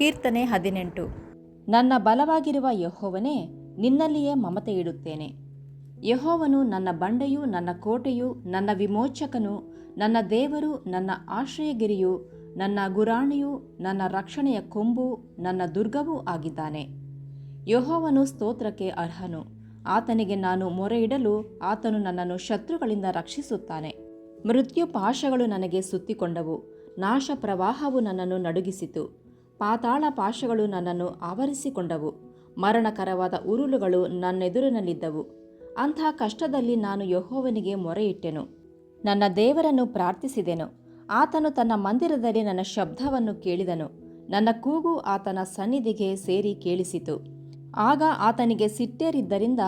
ಕೀರ್ತನೆ 18. ನನ್ನ ಬಲವಾಗಿರುವ ಯೆಹೋವನೇ, ನಿನ್ನಲ್ಲಿಯೇ ಮಮತೆ ಇಡುತ್ತೇನೆ. ಯೆಹೋವನು ನನ್ನ ಬಂಡೆಯೂ ನನ್ನ ಕೋಟೆಯೂ ನನ್ನ ವಿಮೋಚಕನು, ನನ್ನ ದೇವರು, ನನ್ನ ಆಶ್ರಯಗಿರಿಯೂ ನನ್ನ ಗುರಾಣಿಯೂ ನನ್ನ ರಕ್ಷಣೆಯ ಕೊಂಬೂ ನನ್ನ ದುರ್ಗವೂ ಆಗಿದ್ದಾನೆ. ಯೆಹೋವನು ಸ್ತೋತ್ರಕ್ಕೆ ಅರ್ಹನು. ಆತನಿಗೆ ನಾನು ಮೊರೆಯಿಡಲು ಆತನು ನನ್ನನ್ನು ಶತ್ರುಗಳಿಂದ ರಕ್ಷಿಸುತ್ತಾನೆ. ಮೃತ್ಯು ಪಾಶಗಳು ನನಗೆ ಸುತ್ತಿಕೊಂಡವು, ನಾಶ ಪ್ರವಾಹವು ನನ್ನನ್ನು ನಡುಗಿಸಿತು. ಪಾತಾಳ ಪಾಶಗಳು ನನ್ನನ್ನು ಆವರಿಸಿಕೊಂಡವು, ಮರಣಕರವಾದ ಉರುಳುಗಳು ನನ್ನೆದುರಿನಲ್ಲಿದ್ದವು. ಅಂಥ ಕಷ್ಟದಲ್ಲಿ ನಾನು ಯೆಹೋವನಿಗೆ ಮೊರೆಯಿಟ್ಟೆನು, ನನ್ನ ದೇವರನ್ನು ಪ್ರಾರ್ಥಿಸಿದೆನು. ಆತನು ತನ್ನ ಮಂದಿರದಲ್ಲಿ ನನ್ನ ಶಬ್ದವನ್ನು ಕೇಳಿದನು, ನನ್ನ ಕೂಗು ಆತನ ಸನ್ನಿಧಿಗೆ ಸೇರಿ ಕೇಳಿಸಿತು. ಆಗ ಆತನಿಗೆ ಸಿಟ್ಟೇರಿದ್ದರಿಂದ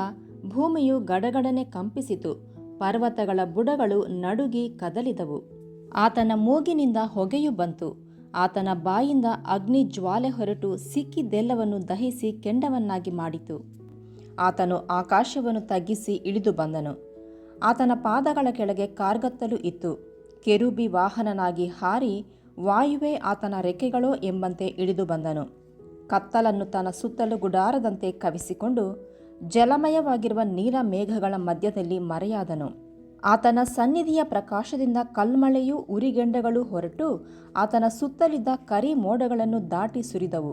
ಭೂಮಿಯು ಗಡಗಡನೆ ಕಂಪಿಸಿತು, ಪರ್ವತಗಳ ಬುಡಗಳು ನಡುಗಿ ಕದಲಿದವು. ಆತನ ಮೂಗಿನಿಂದ ಹೊಗೆಯು ಬಂತು, ಆತನ ಬಾಯಿಂದ ಅಗ್ನಿ ಜ್ವಾಲೆ ಹೊರಟು ಸಿಕ್ಕಿದ್ದೆಲ್ಲವನ್ನು ದಹಿಸಿ ಕೆಂಡವನ್ನಾಗಿ ಮಾಡಿತು. ಆತನು ಆಕಾಶವನ್ನು ತಗ್ಗಿಸಿ ಇಳಿದು ಬಂದನು, ಆತನ ಪಾದಗಳ ಕೆಳಗೆ ಕಾರ್ಗತ್ತಲು ಇತ್ತು. ಕೆರೂಬಿ ವಾಹನನಾಗಿ ಹಾರಿ ವಾಯುವೇ ಆತನ ರೆಕ್ಕೆಗಳೋ ಎಂಬಂತೆ ಇಳಿದು ಬಂದನು. ಕತ್ತಲನ್ನು ತನ್ನ ಸುತ್ತಲೂ ಗುಡಾರದಂತೆ ಕವಿಸಿಕೊಂಡು ಜಲಮಯವಾಗಿರುವ ನೀಲ ಮೇಘಗಳ ಮಧ್ಯದಲ್ಲಿ ಮರೆಯಾದನು. ಆತನ ಸನ್ನಿಧಿಯ ಪ್ರಕಾಶದಿಂದ ಕಲ್ಮಳೆಯೂ ಉರಿಗೆಂಡಗಳು ಹೊರಟು ಆತನ ಸುತ್ತಲಿದ್ದ ಕರಿ ಮೋಡಗಳನ್ನು ದಾಟಿ ಸುರಿದವು.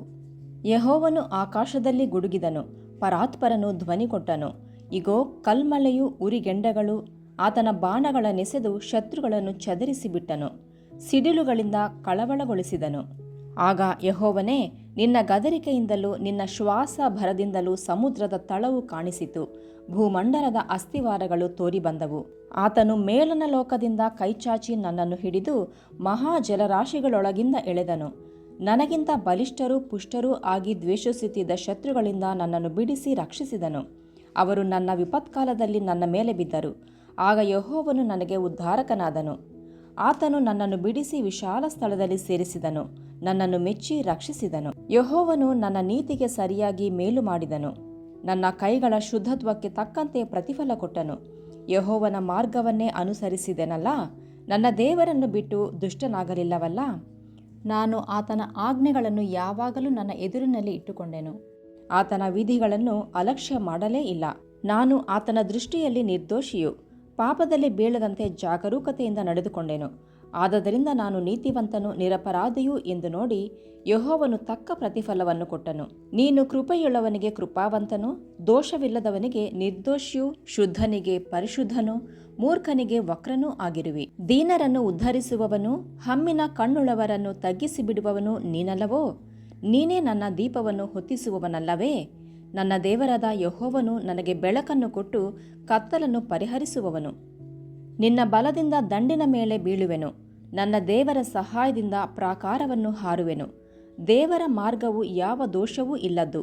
ಯೆಹೋವನು ಆಕಾಶದಲ್ಲಿ ಗುಡುಗಿದನು, ಪರಾತ್ಪರನು ಧ್ವನಿ ಕೊಟ್ಟನು. ಇಗೋ, ಕಲ್ಮಳೆಯೂ ಉರಿಗೆಂಡಗಳು ಆತನ ಬಾಣಗಳ ನೆಸೆದು ಶತ್ರುಗಳನ್ನು ಚದರಿಸಿಬಿಟ್ಟನು, ಸಿಡಿಲುಗಳಿಂದ ಕಳವಳಗೊಳಿಸಿದನು. ಆಗ ಯೆಹೋವನೇ, ನಿನ್ನ ಗದರಿಕೆಯಿಂದಲೂ ನಿನ್ನ ಶ್ವಾಸ ಭರದಿಂದಲೂ ಸಮುದ್ರದ ತಳವು ಕಾಣಿಸಿತು, ಭೂಮಂಡಲದ ಅಸ್ಥಿವಾರಗಳು ತೋರಿಬಂದವು. ಆತನು ಮೇಲನ ಲೋಕದಿಂದ ಕೈಚಾಚಿ ನನ್ನನ್ನು ಹಿಡಿದು ಮಹಾ ಜಲರಾಶಿಗಳೊಳಗಿಂದ ಎಳೆದನು. ನನಗಿಂತ ಬಲಿಷ್ಠರೂ ಪುಷ್ಟರೂ ಆಗಿ ದ್ವೇಷಿಸುತ್ತಿದ್ದ ಶತ್ರುಗಳಿಂದ ನನ್ನನ್ನು ಬಿಡಿಸಿ ರಕ್ಷಿಸಿದನು. ಅವರು ನನ್ನ ವಿಪತ್ಕಾಲದಲ್ಲಿ ನನ್ನ ಮೇಲೆ ಬಿದ್ದರು. ಆಗ ಯೆಹೋವನು ನನಗೆ ಉದ್ಧಾರಕನಾದನು. ಆತನು ನನ್ನನ್ನು ಬಿಡಿಸಿ ವಿಶಾಲ ಸ್ಥಳದಲ್ಲಿ ಸೇರಿಸಿದನು, ನನ್ನನ್ನು ಮೆಚ್ಚಿ ರಕ್ಷಿಸಿದನು. ಯೆಹೋವನು ನನ್ನ ನೀತಿಗೆ ಸರಿಯಾಗಿ ಮೇಲು ಮಾಡಿದನು, ನನ್ನ ಕೈಗಳ ಶುದ್ಧತ್ವಕ್ಕೆ ತಕ್ಕಂತೆ ಪ್ರತಿಫಲ ಕೊಟ್ಟನು. ಯೆಹೋವನ ಮಾರ್ಗವನ್ನೇ ಅನುಸರಿಸಿದೆನಲ್ಲ, ನನ್ನ ದೇವರನ್ನು ಬಿಟ್ಟು ದುಷ್ಟನಾಗಲಿಲ್ಲವಲ್ಲ. ನಾನು ಆತನ ಆಜ್ಞೆಗಳನ್ನು ಯಾವಾಗಲೂ ನನ್ನ ಎದುರಿನಲ್ಲಿ ಇಟ್ಟುಕೊಂಡೆನು, ಆತನ ವಿಧಿಗಳನ್ನು ಅಲಕ್ಷ್ಯ ಮಾಡಲೇ ಇಲ್ಲ. ನಾನು ಆತನ ದೃಷ್ಟಿಯಲ್ಲಿ ನಿರ್ದೋಷಿಯು, ಪಾಪದಲ್ಲಿ ಬೀಳದಂತೆ ಜಾಗರೂಕತೆಯಿಂದ ನಡೆದುಕೊಂಡೆನು. ಆದದರಿಂದ ನಾನು ನೀತಿವಂತನು ನಿರಪರಾಧಿಯೂ ಎಂದು ನೋಡಿ ಯೆಹೋವನು ತಕ್ಕ ಪ್ರತಿಫಲವನ್ನು ಕೊಟ್ಟನು. ನೀನು ಕೃಪೆಯುಳ್ಳವನಿಗೆ ಕೃಪಾವಂತನು, ದೋಷವಿಲ್ಲದವನಿಗೆ ನಿರ್ದೋಷಿಯೂ, ಶುದ್ಧನಿಗೆ ಪರಿಶುದ್ಧನು, ಮೂರ್ಖನಿಗೆ ವಕ್ರನೂ ಆಗಿರುವಿ. ದೀನರನ್ನು ಉದ್ಧರಿಸುವವನು, ಹಮ್ಮಿನ ಕಣ್ಣುಳ್ಳವರನ್ನು ತಗ್ಗಿಸಿ ಬಿಡುವವನು ನೀನಲ್ಲವೋ? ನೀನೇ ನನ್ನ ದೀಪವನ್ನು ಹೊತ್ತಿಸುವವನಲ್ಲವೇ? ನನ್ನ ದೇವರಾದ ಯೆಹೋವನು ನನಗೆ ಬೆಳಕನ್ನು ಕೊಟ್ಟು ಕತ್ತಲನ್ನು ಪರಿಹರಿಸುವವನು. ನಿನ್ನ ಬಲದಿಂದ ದಂಡಿನ ಮೇಲೆ ಬೀಳುವೆನು, ನನ್ನ ದೇವರ ಸಹಾಯದಿಂದ ಪ್ರಾಕಾರವನ್ನು ಹಾರುವೆನು. ದೇವರ ಮಾರ್ಗವು ಯಾವ ದೋಷವೂ ಇಲ್ಲದ್ದು,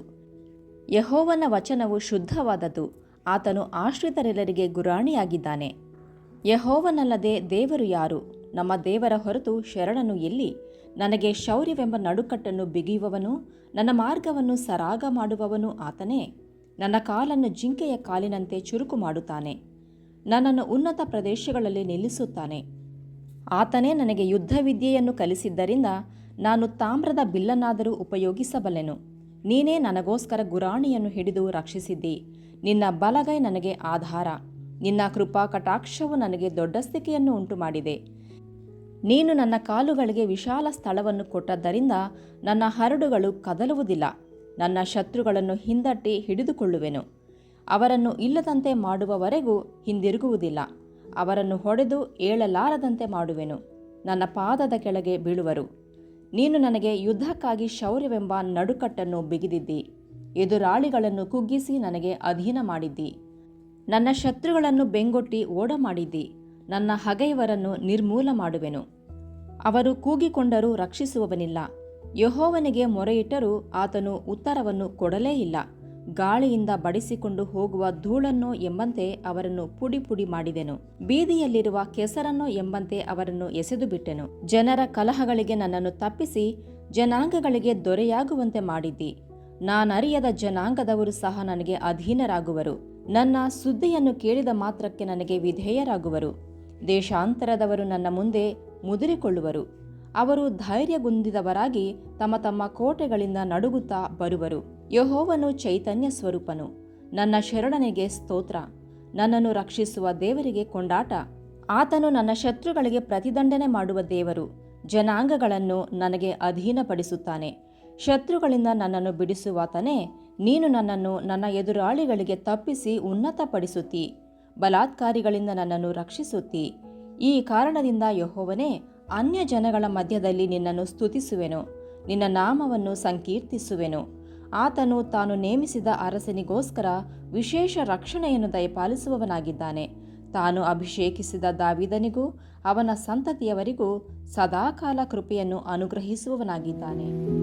ಯೆಹೋವನ ವಚನವು ಶುದ್ಧವಾದದ್ದು. ಆತನು ಆಶ್ರಿತರೆಲ್ಲರಿಗೆ ಗುರಾಣಿಯಾಗಿದ್ದಾನೆ. ಯೆಹೋವನಲ್ಲದೆ ದೇವರು ಯಾರು? ನಮ್ಮ ದೇವರ ಹೊರತು ಶರಣನು ಎಲ್ಲಿ? ನನಗೆ ಶೌರ್ಯವೆಂಬ ನಡುಕಟ್ಟನ್ನು ಬಿಗಿಯುವವನು, ನನ್ನ ಮಾರ್ಗವನ್ನು ಸರಾಗ ಮಾಡುವವನು ಆತನೇ. ನನ್ನ ಕಾಲನ್ನು ಜಿಂಕೆಯ ಕಾಲಿನಂತೆ ಚುರುಕು ಮಾಡುತ್ತಾನೆ, ನನ್ನನ್ನು ಉನ್ನತ ಪ್ರದೇಶಗಳಲ್ಲಿ ನಿಲ್ಲಿಸುತ್ತಾನೆ. ಆತನೇ ನನಗೆ ಯುದ್ಧವಿದ್ಯೆಯನ್ನು ಕಲಿಸಿದ್ದರಿಂದ ನಾನು ತಾಮ್ರದ ಬಿಲ್ಲನ್ನಾದರೂ ಉಪಯೋಗಿಸಬಲ್ಲೆನು. ನೀನೇ ನನಗೋಸ್ಕರ ಗುರಾಣಿಯನ್ನು ಹಿಡಿದು ರಕ್ಷಿಸಿದ್ದಿ. ನಿನ್ನ ಬಲಗೈ ನನಗೆ ಆಧಾರ, ನಿನ್ನ ಕೃಪಾ ಕಟಾಕ್ಷವು ನನಗೆ ದೊಡ್ಡಸ್ತಿಕೆಯನ್ನು ಉಂಟುಮಾಡಿದೆ. ನೀನು ನನ್ನ ಕಾಲುಗಳಿಗೆ ವಿಶಾಲ ಸ್ಥಳವನ್ನು ಕೊಟ್ಟದ್ದರಿಂದ ನನ್ನ ಹರಡುಗಳು ಕದಲುವುದಿಲ್ಲ. ನನ್ನ ಶತ್ರುಗಳನ್ನು ಹಿಂದಟ್ಟಿ ಹಿಡಿದುಕೊಳ್ಳುವೆನು, ಅವರನ್ನು ಇಲ್ಲದಂತೆ ಮಾಡುವವರೆಗೂ ಹಿಂದಿರುಗುವುದಿಲ್ಲ. ಅವರನ್ನು ಹೊಡೆದು ಏಳಲಾರದಂತೆ ಮಾಡುವೆನು, ನನ್ನ ಪಾದದ ಕೆಳಗೆ ಬೀಳುವರು. ನೀನು ನನಗೆ ಯುದ್ಧಕ್ಕಾಗಿ ಶೌರ್ಯವೆಂಬ ನಡುಕಟ್ಟನ್ನು ಬಿಗಿದಿದ್ದಿ, ಎದುರಾಳಿಗಳನ್ನು ಕುಗ್ಗಿಸಿ ನನಗೆ ಅಧೀನ ಮಾಡಿದ್ದಿ. ನನ್ನ ಶತ್ರುಗಳನ್ನು ಬೆಂಗೊಟ್ಟಿ ಓಡ ಮಾಡಿದ್ದಿ, ನನ್ನ ಹಗೆಯವರನ್ನು ನಿರ್ಮೂಲ ಮಾಡುವೆನು. ಅವರು ಕೂಗಿಕೊಂಡರೂ ರಕ್ಷಿಸುವವನಿಲ್ಲ, ಯೆಹೋವನಿಗೆ ಮೊರೆಯಿಟ್ಟರೂ ಆತನು ಉತ್ತರವನ್ನು ಕೊಡಲೇ ಇಲ್ಲ. ಗಾಳಿಯಿಂದ ಬಡಿಸಿಕೊಂಡು ಹೋಗುವ ಧೂಳನ್ನೋ ಎಂಬಂತೆ ಅವರನ್ನು ಪುಡಿ ಪುಡಿ ಮಾಡಿದೆನು, ಬೀದಿಯಲ್ಲಿರುವ ಕೆಸರನ್ನೋ ಎಂಬಂತೆ ಅವರನ್ನು ಎಸೆದು ಬಿಟ್ಟೆನು. ಜನರ ಕಲಹಗಳಿಗೆ ನನ್ನನ್ನು ತಪ್ಪಿಸಿ ಜನಾಂಗಗಳಿಗೆ ದೊರೆಯಾಗುವಂತೆ ಮಾಡಿದ್ದಿ. ನಾನರಿಯದ ಜನಾಂಗದವರು ಸಹ ನನಗೆ ಅಧೀನರಾಗುವರು. ನನ್ನ ಸುದ್ದಿಯನ್ನು ಕೇಳಿದ ಮಾತ್ರಕ್ಕೆ ನನಗೆ ವಿಧೇಯರಾಗುವರು. ದೇಶಾಂತರದವರು ನನ್ನ ಮುಂದೆ ಮುದುರಿಕೊಳ್ಳುವರು. ಅವರು ಧೈರ್ಯಗುಂದಿದವರಾಗಿ ತಮ್ಮ ತಮ್ಮ ಕೋಟೆಗಳಿಂದ ನಡುಗುತ್ತಾ ಬರುವರು. ಯೆಹೋವನು ಚೈತನ್ಯ ಸ್ವರೂಪನು. ನನ್ನ ಶರಣನಿಗೆ ಸ್ತೋತ್ರ. ನನ್ನನ್ನು ರಕ್ಷಿಸುವ ದೇವರಿಗೆ ಕೊಂಡಾಟ. ಆತನು ನನ್ನ ಶತ್ರುಗಳಿಗೆ ಪ್ರತಿದಂಡನೆ ಮಾಡುವ ದೇವರು. ಜನಾಂಗಗಳನ್ನು ನನಗೆ ಅಧೀನಪಡಿಸುತ್ತಾನೆ. ಶತ್ರುಗಳಿಂದ ನನ್ನನ್ನು ಬಿಡಿಸುವಾತನೇ, ನೀನು ನನ್ನನ್ನು ನನ್ನ ಎದುರಾಳಿಗಳಿಗೆ ತಪ್ಪಿಸಿ ಉನ್ನತಪಡಿಸುತ್ತೀ. ಬಲಾತ್ಕಾರಿಗಳಿಂದ ನನ್ನನ್ನು ರಕ್ಷಿಸುತ್ತೀ. ಈ ಕಾರಣದಿಂದ ಯೆಹೋವನೇ, ಅನ್ಯ ಜನಗಳ ಮಧ್ಯದಲ್ಲಿ ನಿನ್ನನ್ನು ಸ್ತುತಿಸುವೆನು, ನಿನ್ನ ನಾಮವನ್ನು ಸಂಕೀರ್ತಿಸುವೆನು. ಆತನು ತಾನು ನೇಮಿಸಿದ ಅರಸನಿಗೋಸ್ಕರ ವಿಶೇಷ ರಕ್ಷಣೆಯನ್ನು ದಯಪಾಲಿಸುವವನಾಗಿದ್ದಾನೆ. ತಾನು ಅಭಿಷೇಕಿಸಿದ ದಾವೀದನಿಗೂ ಅವನ ಸಂತತಿಯವರಿಗೂ ಸದಾಕಾಲ ಕೃಪೆಯನ್ನು ಅನುಗ್ರಹಿಸುವವನಾಗಿದ್ದಾನೆ.